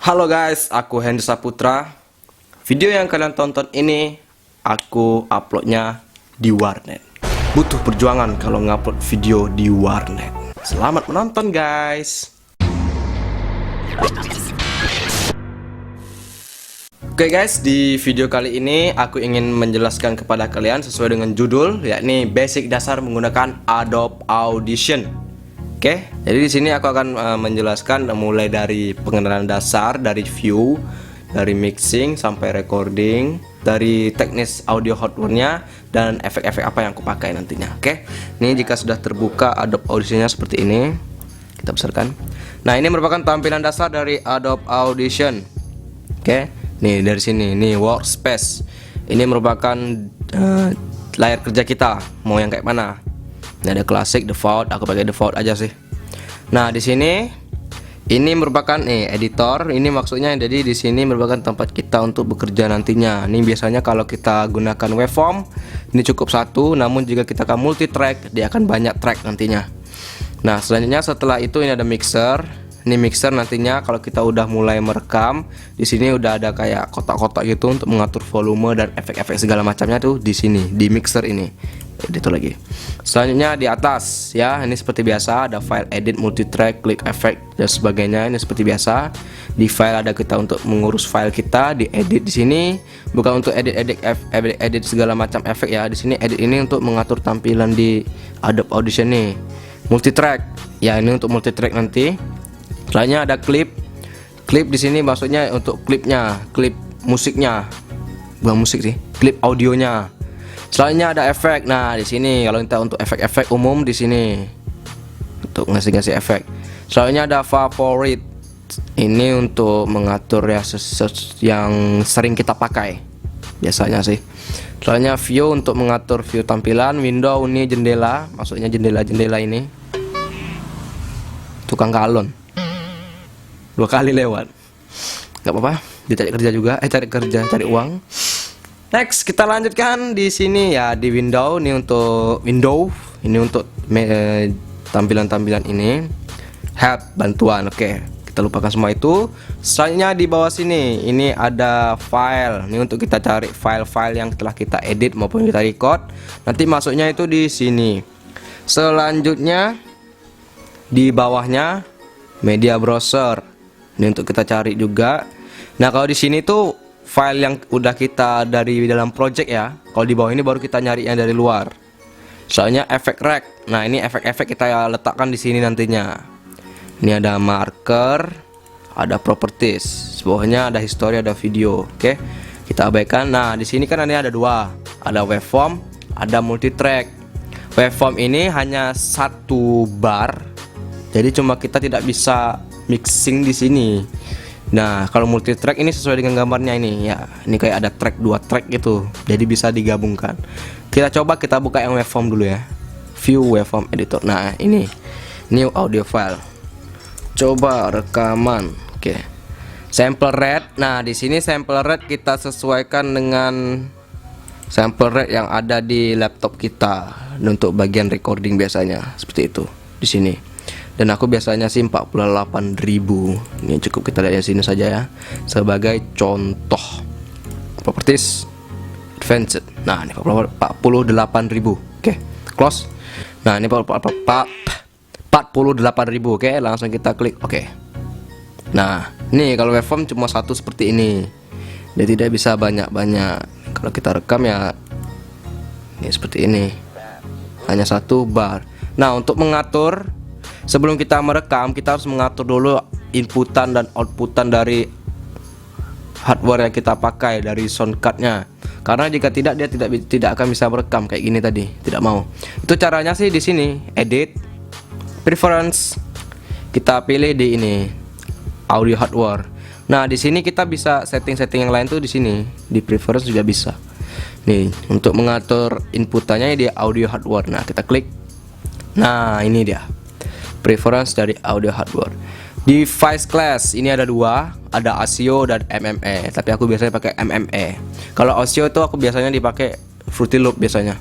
Halo guys, aku Henry Saputra. Video yang kalian tonton ini aku uploadnya di warnet. Butuh perjuangan kalau ngupload video di warnet. Selamat menonton guys. Oke guys, di video kali ini aku ingin menjelaskan kepada kalian sesuai dengan judul, yakni basic dasar menggunakan Adobe Audition. Oke, jadi di sini aku akan menjelaskan mulai dari pengenalan dasar, dari view, dari mixing sampai recording, dari teknis audio hardware-nya dan efek-efek apa yang aku pakai nantinya. Oke, ini jika sudah terbuka Adobe Audition-nya seperti ini, kita besarkan. Nah, ini merupakan tampilan dasar dari Adobe Audition. Oke, nih dari sini, nih workspace. Ini merupakan layar kerja kita, mau yang kayak mana? Ini ada classic, default, aku pakai default aja sih. Nah, di sini ini merupakan editor. Ini maksudnya jadi di sini merupakan tempat kita untuk bekerja nantinya. Ini biasanya kalau kita gunakan waveform, ini cukup satu, namun jika kita akan multi track, dia akan banyak track nantinya. Nah, selanjutnya setelah itu ini ada mixer. Ini mixer nantinya kalau kita udah mulai merekam, di sini udah ada kayak kotak-kotak gitu untuk mengatur volume dan efek-efek segala macamnya tuh di sini, di mixer ini. Itu lagi. Selanjutnya di atas ya, ini seperti biasa ada file edit, multitrack, click effect dan sebagainya. Ini seperti biasa. Di file ada kita untuk mengurus file kita, di edit di sini bukan untuk edit segala macam efek ya. Di sini edit ini untuk mengatur tampilan di Adobe Audition nih. Multitrack ya, ini untuk multitrack nanti. Selanjutnya ada clip. Clip di sini maksudnya untuk klipnya, klip musiknya. Bukan musik sih, klip audionya. Selanjutnya ada efek. Nah, di sini kalau kita untuk efek-efek umum di sini untuk ngasih efek. Selanjutnya ada favorite. Ini untuk mengatur ya yang sering kita pakai biasanya sih. Selanjutnya view untuk mengatur view tampilan. Window ini jendela, maksudnya jendela-jendela ini. Tukang galon. 2 kali lewat. Gak apa-apa, dia cari kerja juga, cari uang. Next, kita lanjutkan di sini ya, di window. Ini untuk window, ini untuk tampilan-tampilan ini. Help, bantuan. Oke, kita lupakan semua itu. Selanjutnya di bawah sini, ini ada file. Ini untuk kita cari file-file yang telah kita edit maupun kita record. Nanti masuknya itu di sini. Selanjutnya di bawahnya media browser. Ini untuk kita cari juga. Nah, kalau di sini tuh file yang udah kita dari dalam project ya. Kalau di bawah ini baru kita nyari yang dari luar. Soalnya efek rack. Nah, ini efek-efek kita letakkan di sini nantinya. Ini ada marker, ada properties. Bawahnya ada history, ada video. Oke, kita abaikan. Nah, di sini kan ini ada 2. Ada waveform, ada multitrack. Waveform ini hanya 1 bar. Jadi cuma kita tidak bisa mixing di sini. Nah, kalau multi track ini sesuai dengan gambarnya ini ya. Ini kayak ada track 2 track gitu. Jadi bisa digabungkan. Kita coba kita buka yang waveform dulu ya. View waveform editor. Nah, ini new audio file. Coba rekaman. Oke. Sample rate. Nah, di sini sample rate kita sesuaikan dengan sample rate yang ada di laptop kita. Dan untuk bagian recording biasanya seperti itu di sini. Dan aku biasanya sih 48.000. Ini cukup kita lihat di sini saja ya, sebagai contoh. Properties advanced. Nah, ini 48.000. Oke, close. Nah, ini 48.000. Oke, langsung kita klik oke. Nah, ini kalau waveform cuma 1 seperti ini. Dia tidak bisa banyak-banyak. Kalau kita rekam ya ini seperti ini. Hanya 1 bar. Nah, untuk mengatur, sebelum kita merekam, kita harus mengatur dulu inputan dan outputan dari hardware yang kita pakai, dari sound cardnya. Karena jika tidak, dia tidak akan bisa merekam kayak gini tadi. Tidak mau. Itu caranya sih di sini, edit, preference. Kita pilih di ini, audio hardware. Nah, di sini kita bisa setting-setting yang lain tuh di sini, di preference juga bisa. Nih, untuk mengatur inputannya di audio hardware. Nah, kita klik. Nah, ini dia. Preference dari audio hardware. Device class ini ada 2, ada ASIO dan MME. Tapi aku biasanya pakai MME. Kalau ASIO itu aku biasanya dipakai Fruity Loop biasanya.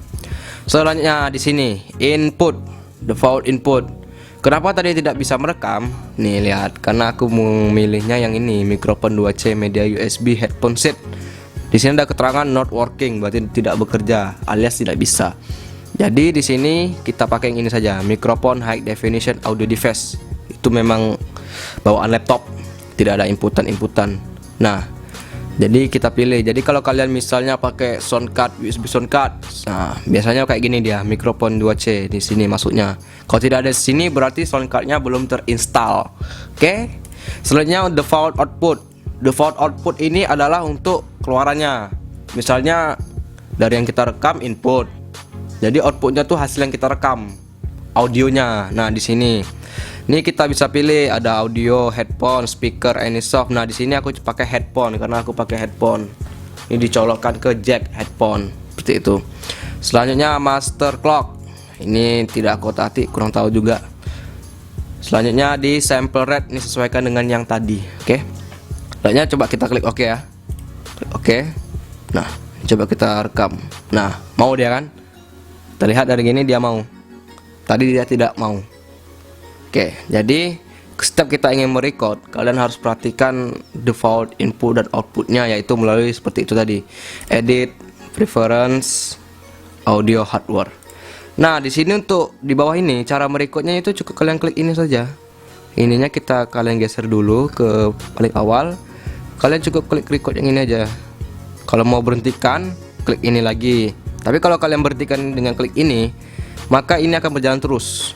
Selanjutnya di sini input, default input. Kenapa tadi tidak bisa merekam? Nih lihat, karena aku memilihnya yang ini, mikrofon 2C media USB headphone set. Di sini ada keterangan not working, berarti tidak bekerja alias tidak bisa. Jadi di sini kita pakai yang ini saja, mikrofon high definition audio device. Itu memang bawaan laptop, tidak ada inputan. Nah, jadi kita pilih. Jadi kalau kalian misalnya pakai sound card, USB sound card, nah biasanya kayak gini dia, mikrofon 2C di sini masuknya. Kalau tidak ada di sini berarti sound cardnya belum terinstall. Oke. Selanjutnya default output. Default output ini adalah untuk keluarannya. Misalnya dari yang kita rekam input. Jadi outputnya tuh hasil yang kita rekam, audionya. Nah di sini, ini kita bisa pilih ada audio, headphone, speaker, Anysoft. Nah di sini aku pakai headphone karena aku pakai headphone. Ini dicolokkan ke jack headphone seperti itu. Selanjutnya master clock. Ini tidak aku tati, kurang tahu juga. Selanjutnya di sample rate, ini sesuaikan dengan yang tadi. Oke. Selanjutnya coba kita klik OK ya. Klik OK. Nah coba kita rekam. Nah mau dia kan? Terlihat dari gini dia mau. Tadi dia tidak mau. Oke, jadi setiap kita ingin merecord, kalian harus perhatikan default input dan outputnya, yaitu melalui seperti itu tadi, edit, preference, audio hardware. Nah di sini untuk di bawah ini cara merecordnya itu cukup kalian klik ini saja. Ininya kalian geser dulu ke paling awal. Kalian cukup klik record yang ini aja. Kalau mau berhentikan, klik ini lagi. Tapi kalau kalian berhentikan dengan klik ini, maka ini akan berjalan terus,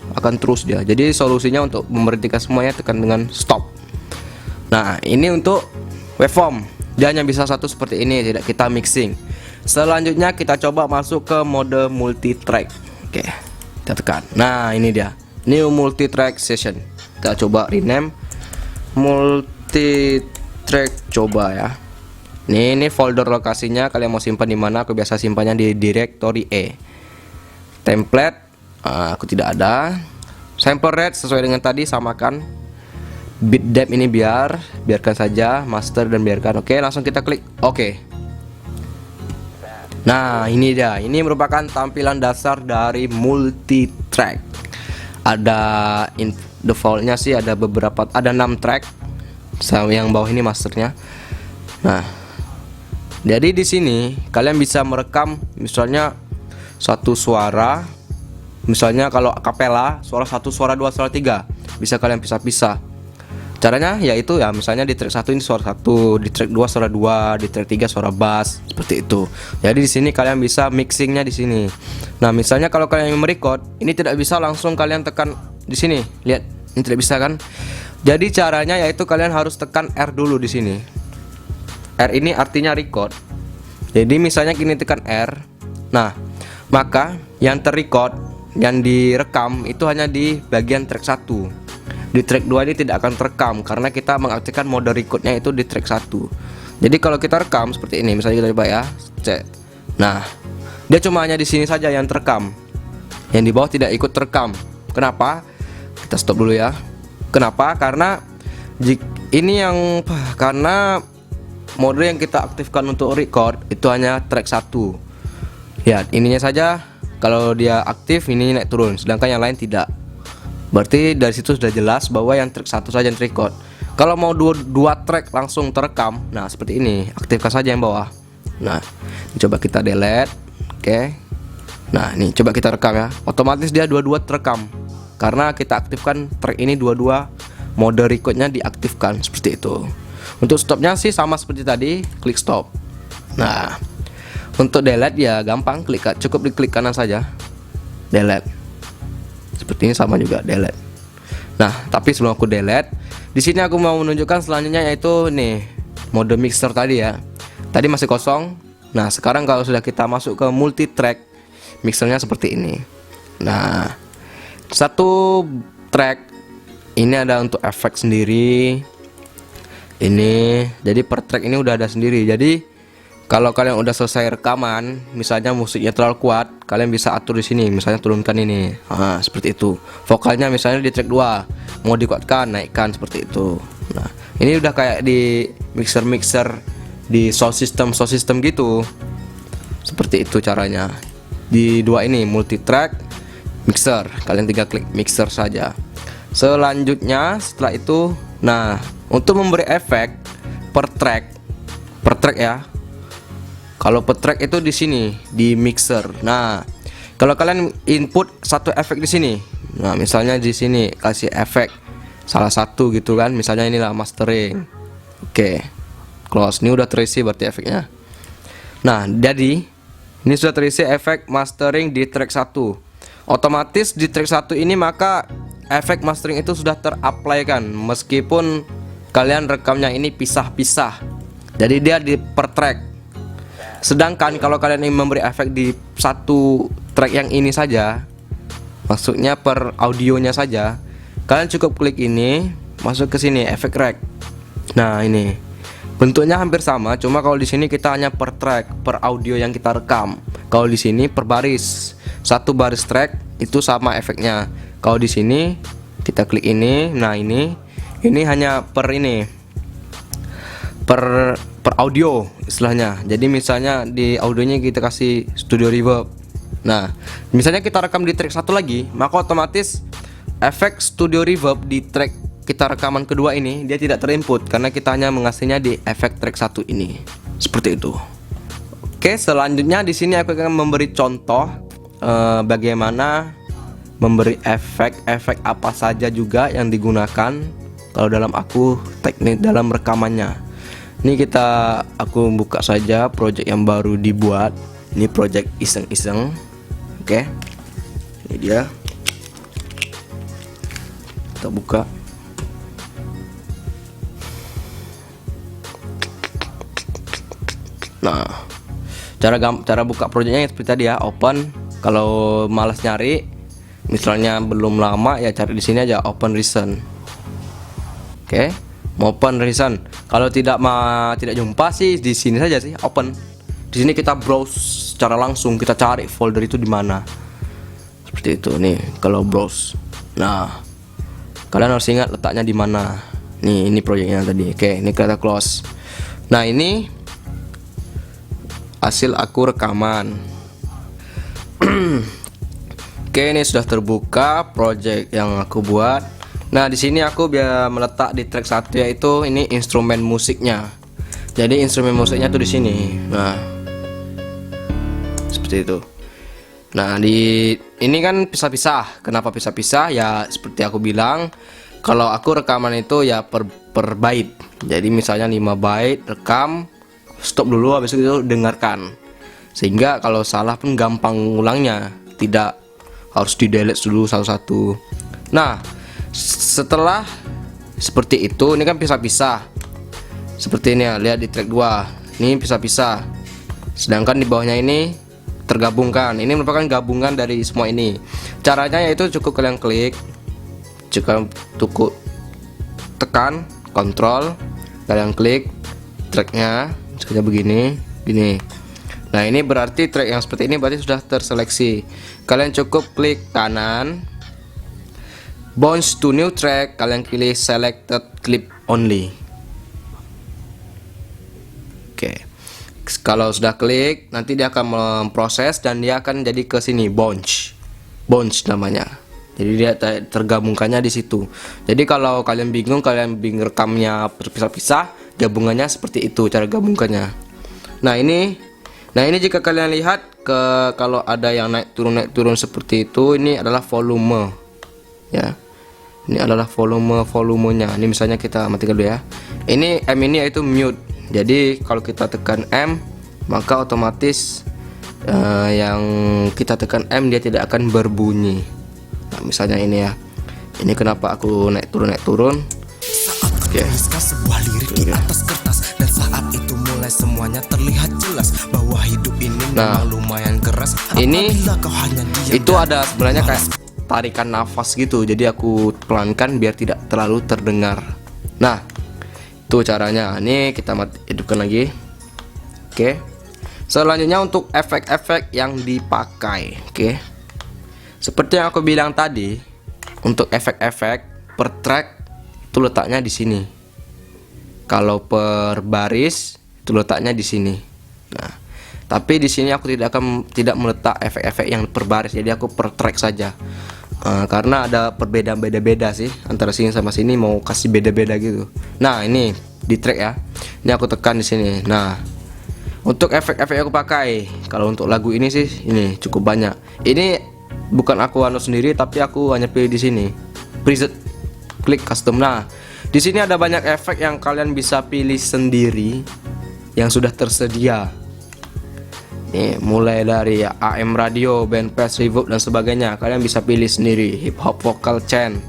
dia. Jadi solusinya untuk memberhentikan semuanya, tekan dengan stop. Nah ini untuk waveform, dia hanya bisa satu seperti ini, tidak kita mixing. Selanjutnya kita coba masuk ke mode multi track. Oke, kita tekan. Nah ini dia, new multi track session. Kita coba rename multi track, coba ya. Ini folder lokasinya, kalian mau simpan di mana? Aku biasa simpannya di directory E. Template, aku tidak ada. Sample rate sesuai dengan tadi, samakan. Bit depth ini biarkan saja. Master dan biarkan. Oke, langsung kita klik OK. Nah ini dia, ini merupakan tampilan dasar dari multi track. Ada defaultnya sih ada beberapa, ada 6 track. Yang bawah ini masternya. Nah jadi di sini kalian bisa merekam misalnya satu suara, misalnya kalau akapela suara 1, suara 2, suara 3, bisa kalian pisah-pisah. Caranya yaitu ya misalnya di track 1 ini suara 1, di track 2 suara 2, di track 3 suara bass, seperti itu. Jadi di sini kalian bisa mixingnya di sini. Nah misalnya kalau kalian yang merecord, ini tidak bisa langsung kalian tekan di sini. Lihat, ini tidak bisa kan? Jadi caranya yaitu kalian harus tekan R dulu di sini. R ini artinya record. Jadi misalnya gini, tekan R. Nah, maka yang terrecord, yang direkam itu hanya di bagian track 1. Di track 2 ini tidak akan terekam karena kita mengaktifkan mode recordnya itu di track 1. Jadi kalau kita rekam seperti ini, misalnya kita coba ya, cek. Nah, dia cuma hanya di sini saja yang terekam. Yang di bawah tidak ikut terekam. Kenapa? Kita stop dulu ya. Kenapa? Karena karena mode yang kita aktifkan untuk record itu hanya track 1. Ya, ininya saja kalau dia aktif ini naik turun, sedangkan yang lain tidak. Berarti dari situ sudah jelas bahwa yang track 1 saja yang record. Kalau mau dua track langsung terekam, nah seperti ini, aktifkan saja yang bawah. Nah, coba kita delete. Oke. Nah, ini coba kita rekam ya. Otomatis dia dua-dua terekam. Karena kita aktifkan track ini dua-dua, mode recordnya diaktifkan seperti itu. Untuk stopnya sih sama seperti tadi, klik stop. Nah, untuk delete ya gampang, cukup diklik kanan saja, delete. Seperti ini sama juga, delete. Nah, tapi sebelum aku delete, di sini aku mau menunjukkan selanjutnya yaitu nih mode mixer tadi ya. Tadi masih kosong. Nah, sekarang kalau sudah kita masuk ke multi track, mixernya seperti ini. Nah, satu track ini ada untuk efek sendiri. Ini jadi per track ini udah ada sendiri. Jadi kalau kalian udah selesai rekaman, misalnya musiknya terlalu kuat, kalian bisa atur di sini, misalnya turunkan ini. Nah, seperti itu. Vokalnya misalnya di track 2, mau dikuatkan, naikkan, seperti itu. Nah, ini udah kayak di mixer di sound system gitu. Seperti itu caranya. Di dua ini multi track, mixer. Kalian tinggal klik mixer saja. Selanjutnya setelah itu, nah untuk memberi efek per track ya. Kalau per track itu di sini di mixer. Nah, kalau kalian input satu efek di sini, nah misalnya di sini kasih efek salah satu gitu kan, misalnya inilah mastering. Oke, close. Ini udah terisi berarti efeknya. Nah, jadi ini sudah terisi efek mastering di track 1. Otomatis di track 1 ini maka efek mastering itu sudah terapply kan, meskipun kalian rekamnya ini pisah-pisah. Jadi dia di per track. Sedangkan kalau kalian ingin memberi efek di satu track yang ini saja, maksudnya per audionya saja, kalian cukup klik ini, masuk ke sini efek rec. Nah, ini bentuknya hampir sama, cuma kalau di sini kita hanya per track, per audio yang kita rekam. Kalau di sini per baris, satu baris track itu sama efeknya. Kalau di sini kita klik ini, nah ini hanya per ini, per audio istilahnya. Jadi misalnya di audionya kita kasih studio reverb. Nah, misalnya kita rekam di track 1 lagi, maka otomatis efek studio reverb di track kita rekaman kedua ini dia tidak terinput karena kita hanya mengasihnya di efek track 1 ini. Seperti itu. Oke, selanjutnya di sini aku akan memberi contoh bagaimana memberi efek-efek apa saja juga yang digunakan kalau dalam teknik dalam rekamannya. Ini aku buka saja project yang baru dibuat. Ini project iseng-iseng. Oke, ini dia. Kita buka. Nah, cara buka projectnya seperti tadi ya, open. Kalau malas nyari, misalnya belum lama ya cari di sini aja open recent. Oke, open recent. Kalau tidak jumpa sih di sini saja sih open. Di sini kita browse secara langsung, kita cari folder itu di mana. Seperti itu nih kalau browse. Nah, kalian harus ingat letaknya di mana. Nih, ini proyeknya tadi. Oke, ini kita close. Nah, ini hasil aku rekaman. Oke, ini sudah terbuka project yang aku buat. Nah, di sini aku biar meletak di track 1 yaitu ini instrumen musiknya. Jadi instrumen musiknya tuh di sini. Nah, seperti itu. Nah, ini kan pisah-pisah. Kenapa pisah-pisah? Ya seperti aku bilang, kalau aku rekaman itu ya per bait. Jadi misalnya 5 bait rekam, stop dulu, habis itu dengarkan. Sehingga kalau salah pun gampang ngulangnya, tidak harus di delete dulu satu-satu. Nah, setelah seperti itu, ini kan pisah-pisah. Seperti ini ya, lihat di track 2. Ini pisah-pisah. Sedangkan di bawahnya ini tergabungkan. Ini merupakan gabungan dari semua ini. Caranya yaitu cukup kalian klik, cukup tekan kontrol, kalian klik tracknya seperti begini, gini. Nah, ini berarti track yang seperti ini berarti sudah terseleksi. Kalian cukup klik kanan, bounce to new track, kalian pilih selected clip only. Oke. Kalau sudah klik, nanti dia akan memproses dan dia akan jadi ke sini bounce namanya. Jadi dia tergabungkannya di situ. Jadi kalau kalian bingung rekamnya berpisah-pisah, gabungannya seperti itu cara gabungkannya. Nah, ini jika kalian lihat kalau ada yang naik turun seperti itu, ini adalah volume. Ya. Ini adalah volumenya. Ini misalnya kita matikan dulu ya. Ini M ini yaitu mute. Jadi kalau kita tekan M, maka otomatis yang kita tekan M dia tidak akan berbunyi. Nah, misalnya ini ya. Ini kenapa aku naik turun. Oke. Sebuah lirik di atas kertas dan saat itu mulai semuanya terlihat jelas bahwa hidup ini memang lumayan keras. Ini itu ada sebenarnya kayak tarikan nafas gitu. Jadi aku pelankan biar tidak terlalu terdengar. Nah, itu caranya. Ini kita hidupkan lagi. Oke. Selanjutnya untuk efek-efek yang dipakai. Oke. Seperti yang aku bilang tadi, untuk efek-efek per track itu letaknya di sini. Kalau per baris itu letaknya di sini. Nah, tapi di sini aku tidak meletak efek-efek yang per baris. Jadi aku per track saja. Karena ada perbedaan beda-beda sih antara sini sama sini, mau kasih beda-beda gitu. Nah, ini di track ya. Ini aku tekan di sini. Nah, untuk efek-efek yang aku pakai, kalau untuk lagu ini sih ini cukup banyak. Ini bukan aku anu sendiri, tapi aku hanya pilih di sini. Preset, klik custom. Nah, di sini ada banyak efek yang kalian bisa pilih sendiri yang sudah tersedia. Nih, mulai dari AM radio, band pass, reverb dan sebagainya. Kalian bisa pilih sendiri, hip hop vocal chain.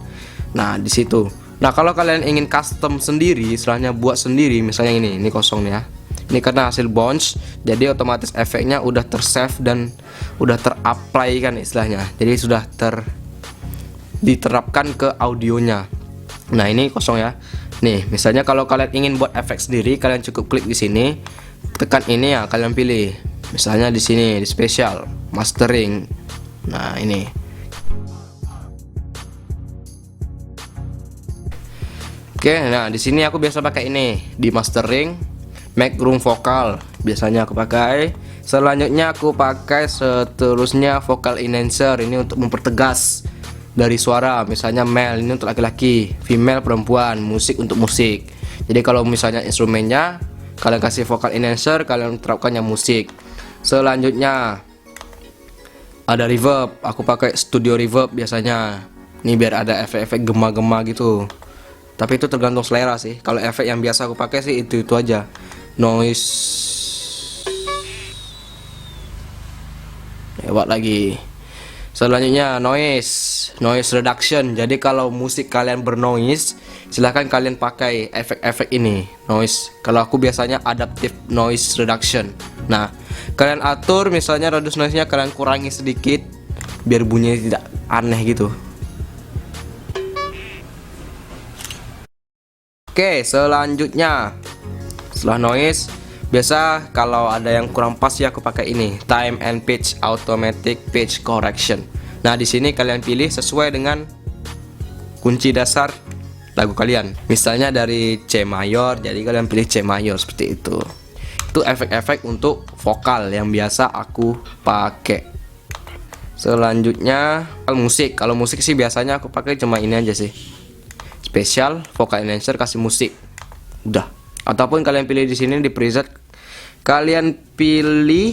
Nah, di situ. Nah, kalau kalian ingin custom sendiri, istilahnya buat sendiri, misalnya ini kosong nih ya. Ini karena hasil bounce, jadi otomatis efeknya udah tersave dan udah terapply kan istilahnya. Jadi sudah diterapkan ke audionya. Nah, ini kosong ya. Nih, misalnya kalau kalian ingin buat efek sendiri, kalian cukup klik di sini, tekan ini ya, kalian pilih. Misalnya di sini di special, mastering. Nah, ini. Oke, nah di sini aku biasa pakai ini di mastering. Make room vokal biasanya aku pakai. Selanjutnya aku pakai seterusnya vocal enhancer, ini untuk mempertegas dari suara, misalnya male ini untuk laki-laki, female perempuan, musik untuk musik. Jadi kalau misalnya instrumennya kalian kasih vocal enhancer, kalian terapkan yang musik. Selanjutnya ada reverb, aku pakai studio reverb biasanya. Ini biar ada efek-efek gema-gema gitu. Tapi itu tergantung selera sih. Kalau efek yang biasa aku pakai sih itu aja. Noise. Lewat lagi. Selanjutnya noise reduction. Jadi kalau musik kalian bernoise, silahkan kalian pakai efek-efek ini, noise. Kalau aku biasanya adaptive noise reduction. Nah, kalian atur misalnya radius noise-nya kalian kurangi sedikit biar bunyinya tidak aneh gitu. Oke, selanjutnya setelah noise, biasa kalau ada yang kurang pas ya aku pakai ini, time and pitch automatic pitch correction. Nah, di sini kalian pilih sesuai dengan kunci dasar lagu kalian. Misalnya dari C mayor, jadi kalian pilih C mayor seperti itu. Itu efek-efek untuk vokal yang biasa aku pakai. Selanjutnya musik. Kalau musik sih biasanya aku pakai cuma ini aja sih. Special vocal enhancer, kasih musik. Udah. Ataupun kalian pilih di sini di preset, kalian pilih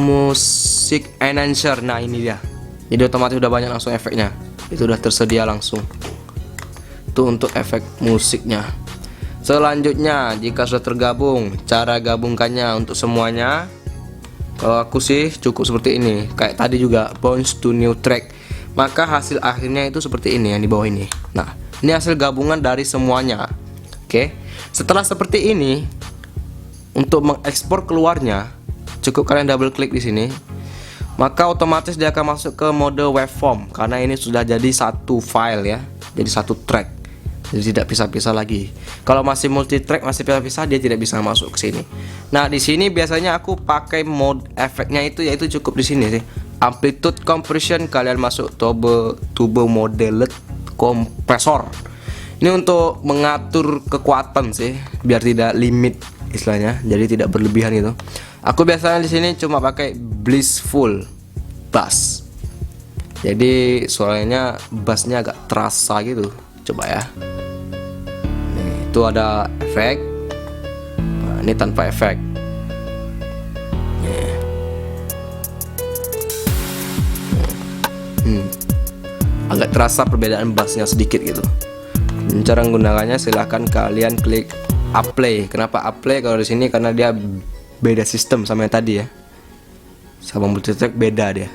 musik enhancer. Nah, ini dia. Jadi otomatis udah banyak langsung efeknya. Itu udah tersedia langsung. Itu untuk efek musiknya. Selanjutnya, jika sudah tergabung, cara gabungkannya untuk semuanya. Kalau aku sih cukup seperti ini. Kayak tadi juga bounce to new track. Maka hasil akhirnya itu seperti ini yang di bawah ini. Nah, ini hasil gabungan dari semuanya. Oke. Setelah seperti ini, untuk mengekspor keluarnya, cukup kalian double klik di sini. Maka otomatis dia akan masuk ke mode waveform karena ini sudah jadi satu file ya. Jadi satu track. Jadi tidak pisah-pisah lagi. Kalau masih multi track, masih pisah-pisah, dia tidak bisa masuk ke sini. Nah, di sini biasanya aku pakai mode efeknya itu yaitu cukup di sini sih. Amplitude compression, kalian masuk turbo modeled kompresor. Ini untuk mengatur kekuatan sih, biar tidak limit istilahnya, jadi tidak berlebihan gitu. Aku biasanya di sini cuma pakai blissful bass. Jadi suaranya bassnya agak terasa gitu. Coba ya. Nih, itu ada efek. Nah, ini tanpa efek. Nih. Agak terasa perbedaan bassnya sedikit gitu. Cara menggunakannya silahkan kalian klik apply. Kenapa apply kalau di sini? Karena dia beda sistem sama yang tadi ya. Sama multitrack beda dia.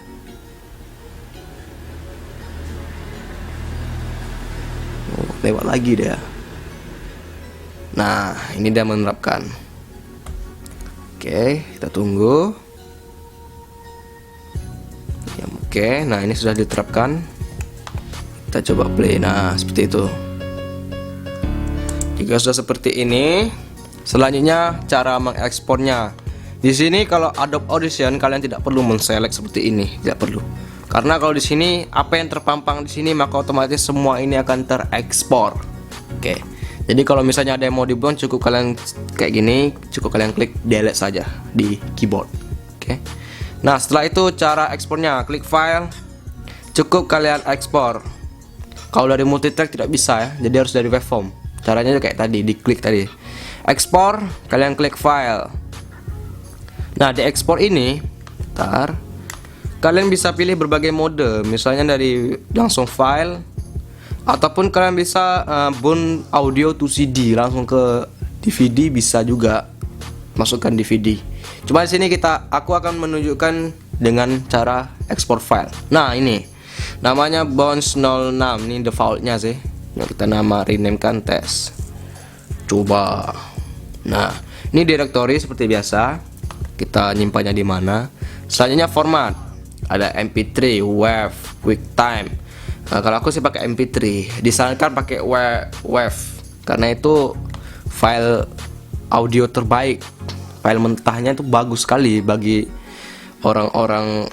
Lewat lagi dia. Nah, ini dia menerapkan. Oke, kita tunggu. Ya, oke, nah ini sudah diterapkan. Kita coba play. Nah, seperti itu. Jika sudah seperti ini, selanjutnya cara mengekspornya. Di sini kalau Adobe Audition kalian tidak perlu menselect seperti ini, tidak perlu. Karena kalau di sini apa yang terpampang di sini maka otomatis semua ini akan terekspor. Oke. Jadi kalau misalnya ada yang mau dibuang cukup kalian kayak gini, cukup kalian klik delete saja di keyboard. Oke. Nah, setelah itu cara ekspornya, klik file, cukup kalian ekspor. Kalau dari multitrack tidak bisa ya, jadi harus dari waveform. Caranya kayak tadi, diklik tadi. Ekspor, kalian klik file. Nah, di ekspor ini, kalian bisa pilih berbagai mode, misalnya dari langsung file, ataupun kalian bisa bound audio to CD, langsung ke DVD bisa juga, masukkan DVD. Cuma di sini aku akan menunjukkan dengan cara ekspor file. Nah, ini namanya Bounce 06, ini defaultnya sih. Nah, kita rename kan tes. Coba. Nah, ini directory seperti biasa. Kita nyimpannya di mana? Selanjutnya format. Ada MP3, WAV, QuickTime. Nah, kalau aku sih pakai MP3. Disarankan pakai WAV karena itu file audio terbaik. File mentahnya itu bagus sekali bagi orang-orang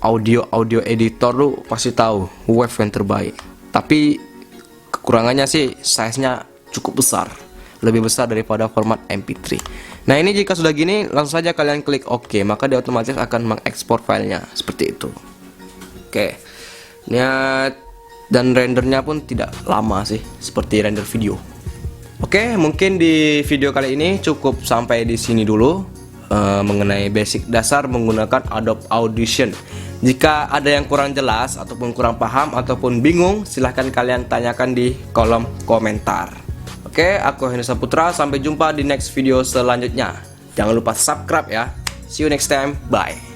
audio editor lu pasti tahu WAV yang terbaik. Tapi kekurangannya sih size-nya cukup besar, lebih besar daripada format MP3. Nah, ini jika sudah gini langsung saja kalian klik OK, maka dia otomatis akan mengekspor filenya seperti itu. Oke. Dan rendernya pun tidak lama sih, seperti render video. Oke, mungkin di video kali ini cukup sampai di sini dulu mengenai basic dasar menggunakan Adobe Audition. Jika ada yang kurang jelas ataupun kurang paham ataupun bingung, silahkan kalian tanyakan di kolom komentar. Oke, aku Henry Saputra, sampai jumpa di next video selanjutnya. Jangan lupa subscribe ya. See you next time, bye.